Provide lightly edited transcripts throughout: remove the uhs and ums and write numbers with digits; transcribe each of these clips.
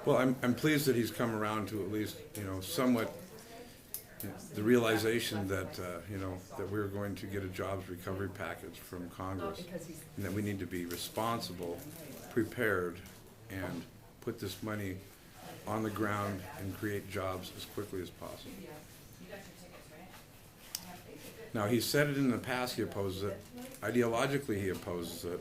Well, I'm pleased that he's come around to at least, somewhat the realization that, that we're going to get a jobs recovery package from Congress, and that we need to be responsible, prepared, and put this money on the ground and create jobs as quickly as possible. Now, he said it in the past, he opposes it. Ideologically, he opposes it.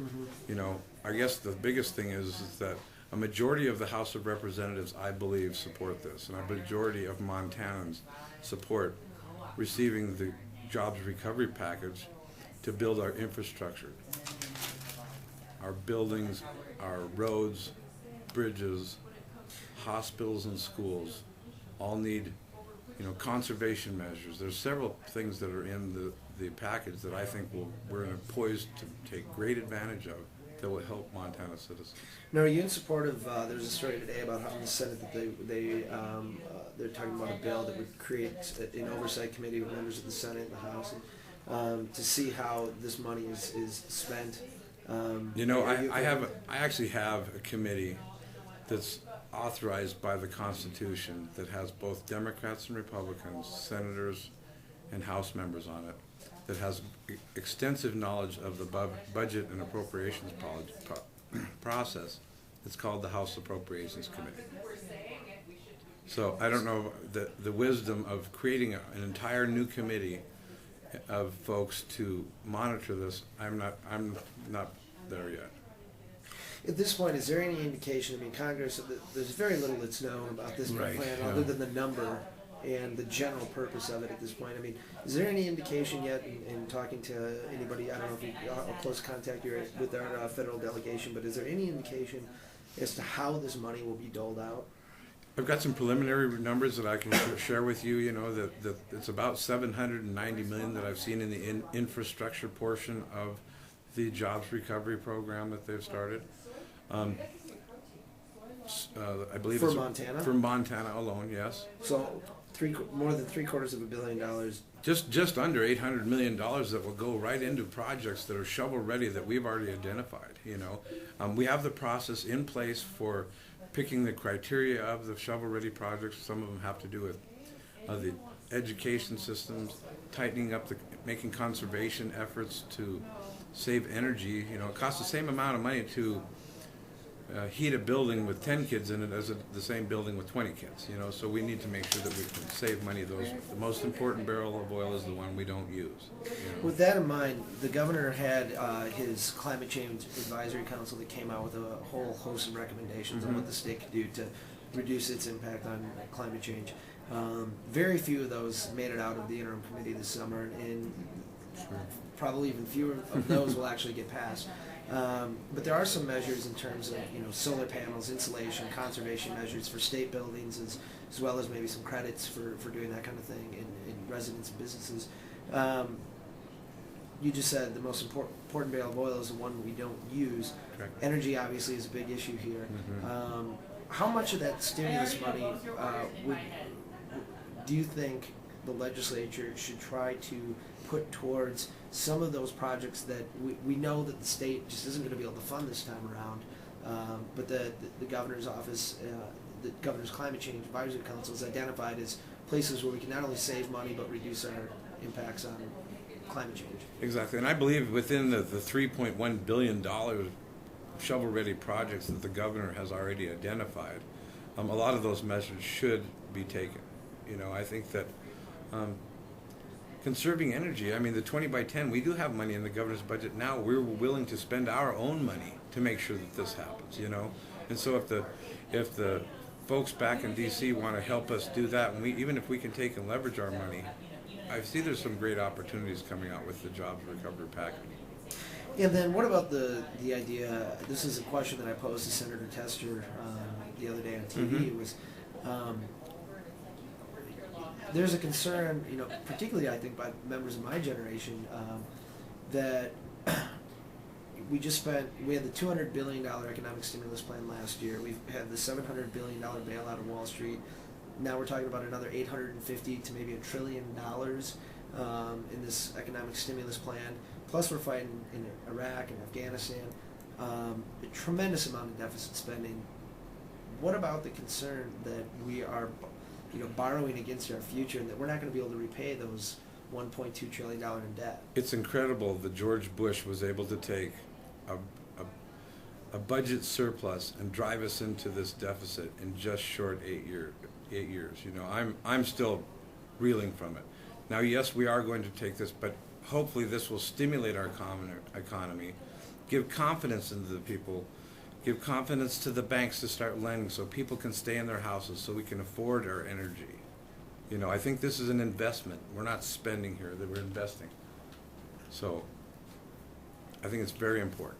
I guess the biggest thing is that a majority of the House of Representatives, I believe, support this, and a majority of Montanans support receiving the jobs recovery package to build our infrastructure. Our buildings, our roads, bridges, hospitals and schools all need, conservation measures. There's several things that are in the package that I think we're poised to take great advantage of that will help Montana citizens. Now, are you in support of? There's a story today about how in the Senate that they're talking about a bill that would create an oversight committee with members of the Senate and the House to see how this money is spent. I actually have a committee that's authorized by the Constitution that has both Democrats and Republicans, senators and House members on it, that has extensive knowledge of the budget and appropriations process. It's called the House Appropriations Committee. So I don't know the wisdom of creating an entire new committee of folks to monitor this. I'm not there yet. At this point, is there any indication? Congress, there's very little that's known about this plan other than the number and the general purpose of it at this point. Is there any indication yet in talking to anybody? I don't know if how close contact you're with our federal delegation, but is there any indication as to how this money will be doled out? I've got some preliminary numbers that I can share with you. That it's about $790 million that I've seen in the infrastructure portion of the jobs recovery program that they've started. I believe for Montana? For Montana alone, yes. So more than $750 million. Just under $800 million that will go right into projects that are shovel ready that we've already identified. We have the process in place for picking the criteria of the shovel ready projects. Some of them have to do with the education systems, tightening up making conservation efforts to save energy. It costs the same amount of money to heat a building with 10 kids in it as the same building with 20 kids. So we need to make sure that we can save money. The most important barrel of oil is the one we don't use. With that in mind, the governor had his climate change advisory council that came out with a whole host of recommendations on what the state could do to reduce its impact on climate change. Very few of those made it out of the interim committee this summer, and probably even fewer of those will actually get passed. But there are some measures in terms of solar panels, insulation, conservation measures for state buildings, as well as maybe some credits for doing that kind of thing in residents and businesses. You just said the most important barrel of oil is the one we don't use. Correct. Energy obviously is a big issue here. How much of that stimulus money do you think the legislature should try to put towards some of those projects that we know that the state just isn't going to be able to fund this time around, but the governor's office, the governor's climate change advisory council has identified as places where we can not only save money but reduce our impacts on climate change. Exactly, and I believe within the $3.1 billion shovel-ready projects that the governor has already identified, a lot of those measures should be taken. I think that conserving energy, the 20 by 10, we do have money in the governor's budget now. We're willing to spend our own money to make sure that this happens, And so if the folks back in D.C. want to help us do that, and even if we can take and leverage our money, I see there's some great opportunities coming out with the jobs recovery package. And then what about the idea, this is a question that I posed to Senator Tester the other day on TV, it was there's a concern, particularly I think by members of my generation, that we had the $200 billion economic stimulus plan last year. We've had the $700 billion bailout of Wall Street. Now we're talking about another $850 to maybe $1 trillion in this economic stimulus plan. Plus we're fighting in Iraq and Afghanistan. A tremendous amount of deficit spending. what about the concern that we are, borrowing against our future and that we're not going to be able to repay those $1.2 trillion in debt? It's incredible that George Bush was able to take a budget surplus and drive us into this deficit in just short 8 years. I'm still reeling from it. Now, yes, we are going to take this, but hopefully this will stimulate our economy, give confidence into the people, give confidence to the banks to start lending so people can stay in their houses, so we can afford our energy. I think this is an investment. We're not spending here, that we're investing. So I think it's very important.